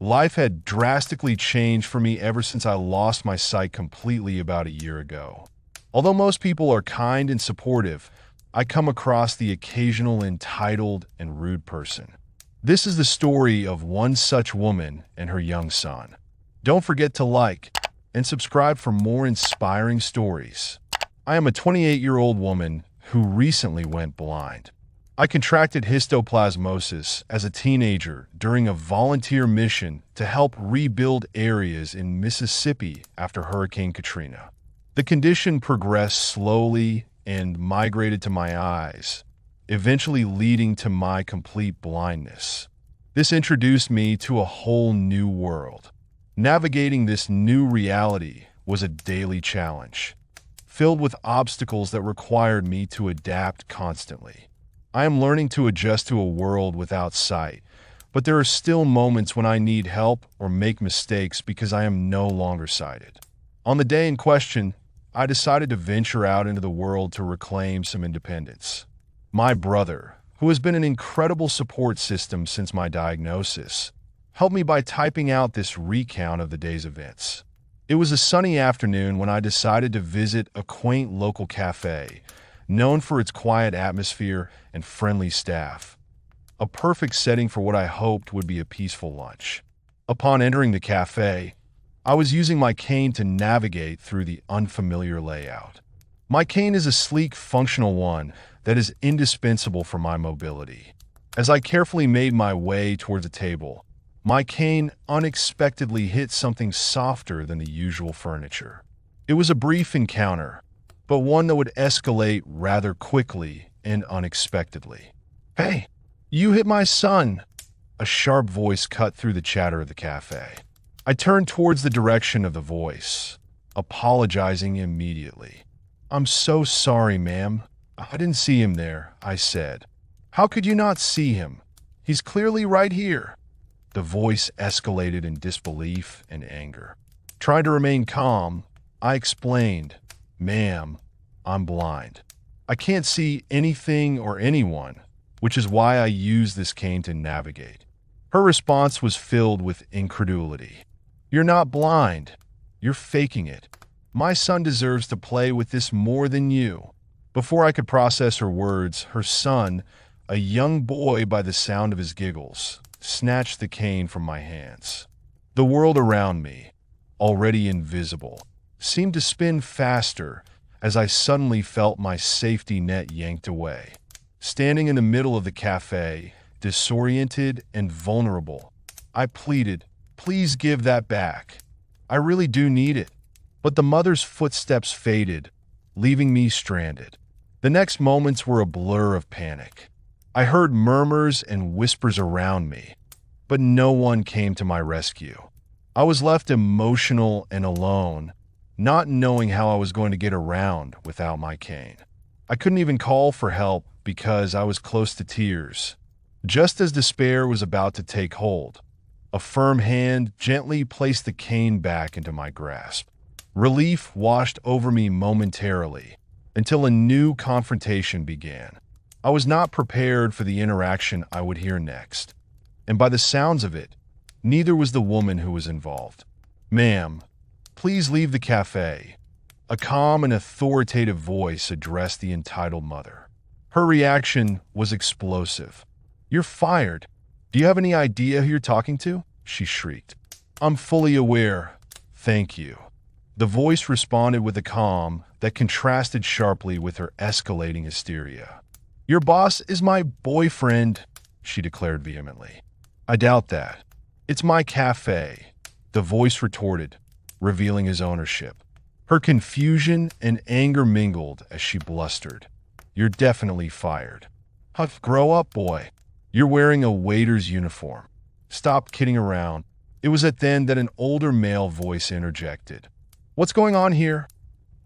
Life had drastically changed for me ever since I lost my sight completely about a year ago. Although most people are kind and supportive, I come across the occasional entitled and rude person. This is the story of one such woman and her young son. Don't forget to like and subscribe for more inspiring stories. I am a 28-year-old woman who recently went blind. I contracted histoplasmosis as a teenager during a volunteer mission to help rebuild areas in Mississippi after Hurricane Katrina. The condition progressed slowly and migrated to my eyes, eventually leading to my complete blindness. This introduced me to a whole new world. Navigating this new reality was a daily challenge, filled with obstacles that required me to adapt constantly. I am learning to adjust to a world without sight, but there are still moments when I need help or make mistakes because I am no longer sighted. On the day in question, I decided to venture out into the world to reclaim some independence. My brother, who has been an incredible support system since my diagnosis, helped me by typing out this recount of the day's events. It was a sunny afternoon when I decided to visit a quaint local cafe, known for its quiet atmosphere and friendly staff. A perfect setting for what I hoped would be a peaceful lunch. Upon entering the cafe, I was using my cane to navigate through the unfamiliar layout. My cane is a sleek, functional one that is indispensable for my mobility. As I carefully made my way toward the table, my cane unexpectedly hit something softer than the usual furniture. It was a brief encounter, but one that would escalate rather quickly and unexpectedly. "Hey, you hit my son!" A sharp voice cut through the chatter of the cafe. I turned towards the direction of the voice, apologizing immediately. "I'm so sorry, ma'am. I didn't see him there," I said. "How could you not see him? He's clearly right here." The voice escalated in disbelief and anger. Trying to remain calm, I explained, "Ma'am, I'm blind. I can't see anything or anyone, which is why I use this cane to navigate." Her response was filled with incredulity. "You're not blind. You're faking it. My son deserves to play with this more than you." Before I could process her words, her son, a young boy by the sound of his giggles, snatched the cane from my hands. The world around me, already invisible, seemed to spin faster as I suddenly felt my safety net yanked away. Standing in the middle of the cafe, disoriented and vulnerable, I pleaded, "Please give that back. I really do need it." But the mother's footsteps faded, leaving me stranded. The next moments were a blur of panic. I heard murmurs and whispers around me, but no one came to my rescue. I was left emotional and alone, not knowing how I was going to get around without my cane. I couldn't even call for help because I was close to tears. Just as despair was about to take hold, a firm hand gently placed the cane back into my grasp. Relief washed over me momentarily until a new confrontation began. I was not prepared for the interaction I would hear next, and by the sounds of it, neither was the woman who was involved. "Ma'am, please leave the cafe." A calm and authoritative voice addressed the entitled mother. Her reaction was explosive. "You're fired. Do you have any idea who you're talking to?" she shrieked. "I'm fully aware. Thank you." The voice responded with a calm that contrasted sharply with her escalating hysteria. "Your boss is my boyfriend," she declared vehemently. "I doubt that. It's my cafe," the voice retorted, revealing his ownership. Her confusion and anger mingled as she blustered. "You're definitely fired. Huff, grow up, boy. You're wearing a waiter's uniform. Stop kidding around." It was at then that an older male voice interjected. "What's going on here?"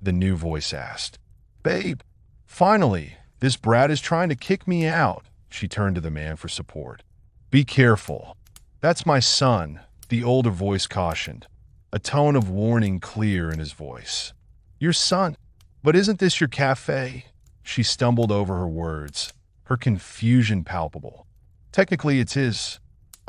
the new voice asked. "Babe, finally, this brat is trying to kick me out." She turned to the man for support. "Be careful. That's my son," the older voice cautioned, a tone of warning clear in his voice. "Your son? But isn't this your cafe?" She stumbled over her words, her confusion palpable. "Technically it's his.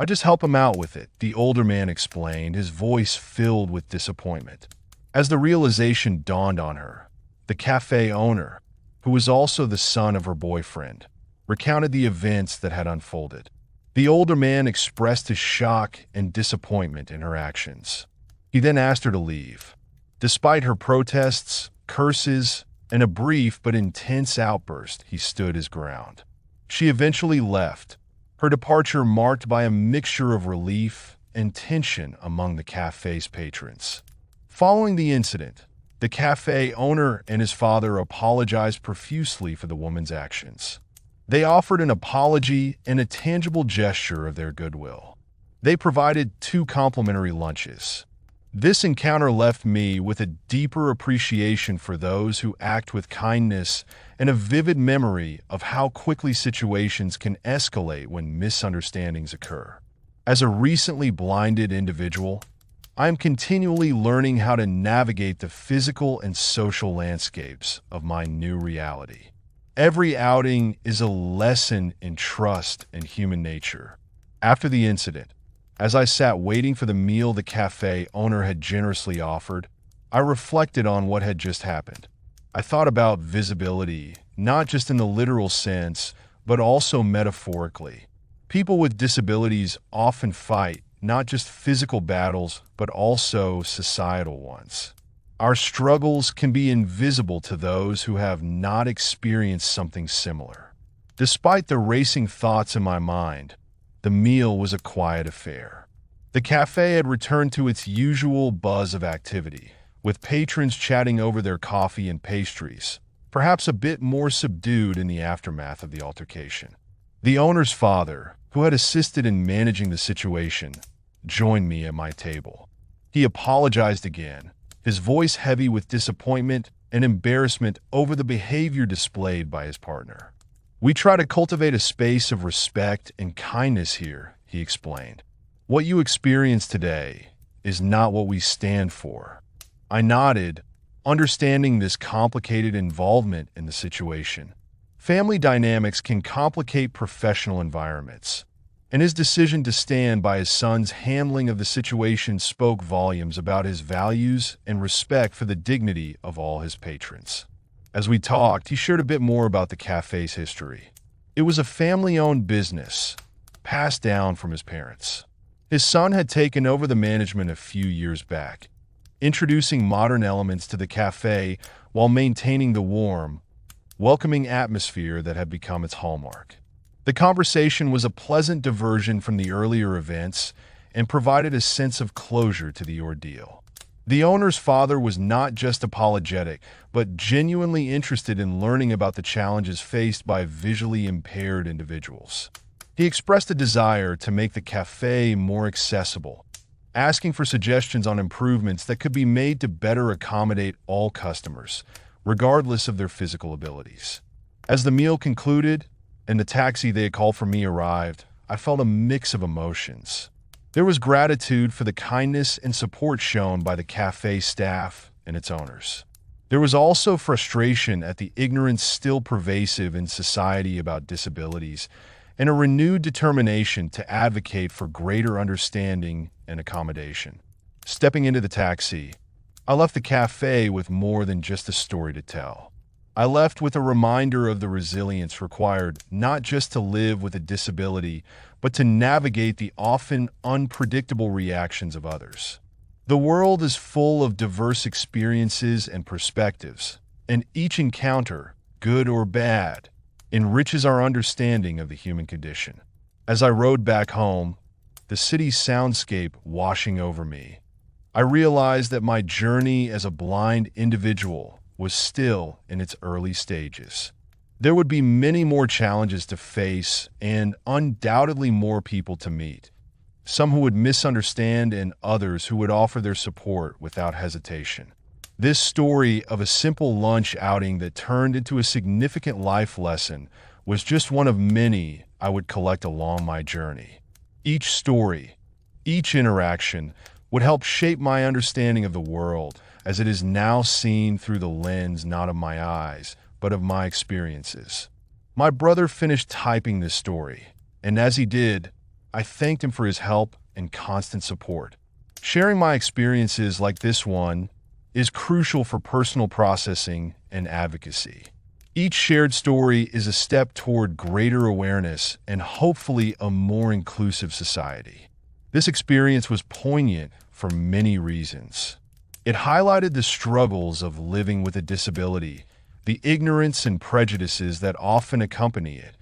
I just help him out with it, the older man explained, his voice filled with disappointment. As the realization dawned on her, the cafe owner, who was also the son of her boyfriend, recounted the events that had unfolded. The older man expressed his shock and disappointment in her actions. He then asked her to leave. Despite her protests, curses, and a brief but intense outburst, he stood his ground. She eventually left, her departure marked by a mixture of relief and tension among the cafe's patrons. Following the incident, the cafe owner and his father apologized profusely for the woman's actions. They offered an apology and a tangible gesture of their goodwill. They provided 2 complimentary lunches. This encounter left me with a deeper appreciation for those who act with kindness and a vivid memory of how quickly situations can escalate when misunderstandings occur. As a recently blinded individual, I am continually learning how to navigate the physical and social landscapes of my new reality. Every outing is a lesson in trust and human nature. After the incident, as I sat waiting for the meal the cafe owner had generously offered, I reflected on what had just happened. I thought about visibility, not just in the literal sense, but also metaphorically. People with disabilities often fight not just physical battles, but also societal ones. Our struggles can be invisible to those who have not experienced something similar. Despite the racing thoughts in my mind, the meal was a quiet affair. The cafe had returned to its usual buzz of activity, with patrons chatting over their coffee and pastries, perhaps a bit more subdued in the aftermath of the altercation. The owner's father, who had assisted in managing the situation, joined me at my table. He apologized again, his voice heavy with disappointment and embarrassment over the behavior displayed by his partner. "We try to cultivate a space of respect and kindness here," he explained. "What you experience today is not what we stand for." I nodded, understanding this complicated involvement in the situation. Family dynamics can complicate professional environments, and his decision to stand by his son's handling of the situation spoke volumes about his values and respect for the dignity of all his patrons. As we talked, he shared a bit more about the cafe's history. It was a family-owned business, passed down from his parents. His son had taken over the management a few years back, introducing modern elements to the cafe while maintaining the warm, welcoming atmosphere that had become its hallmark. The conversation was a pleasant diversion from the earlier events and provided a sense of closure to the ordeal. The owner's father was not just apologetic, but genuinely interested in learning about the challenges faced by visually impaired individuals. He expressed a desire to make the cafe more accessible, asking for suggestions on improvements that could be made to better accommodate all customers, regardless of their physical abilities. As the meal concluded and the taxi they had called for me arrived, I felt a mix of emotions. There was gratitude for the kindness and support shown by the cafe staff and its owners. There was also frustration at the ignorance still pervasive in society about disabilities, and a renewed determination to advocate for greater understanding and accommodation. Stepping into the taxi, I left the cafe with more than just a story to tell. I left with a reminder of the resilience required not just to live with a disability, but to navigate the often unpredictable reactions of others. The world is full of diverse experiences and perspectives, and each encounter, good or bad, enriches our understanding of the human condition. As I rode back home, the city's soundscape washing over me, I realized that my journey as a blind individual was still in its early stages. There would be many more challenges to face and undoubtedly more people to meet, some who would misunderstand and others who would offer their support without hesitation. This story of a simple lunch outing that turned into a significant life lesson was just one of many I would collect along my journey. Each story, each interaction would help shape my understanding of the world as it is now seen through the lens not of my eyes, but of my experiences. My brother finished typing this story, and as he did, I thanked him for his help and constant support. Sharing my experiences like this one is crucial for personal processing and advocacy. Each shared story is a step toward greater awareness and hopefully a more inclusive society. This experience was poignant for many reasons. It highlighted the struggles of living with a disability, the ignorance and prejudices that often accompany it,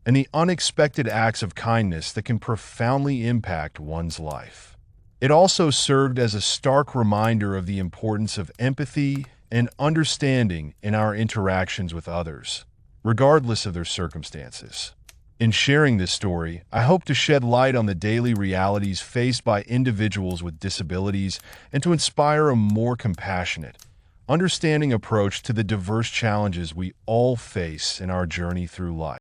and the unexpected acts of kindness that can profoundly impact one's life. It also served as a stark reminder of the importance of empathy and understanding in our interactions with others, regardless of their circumstances. In sharing this story, I hope to shed light on the daily realities faced by individuals with disabilities and to inspire a more compassionate, understanding approach to the diverse challenges we all face in our journey through life.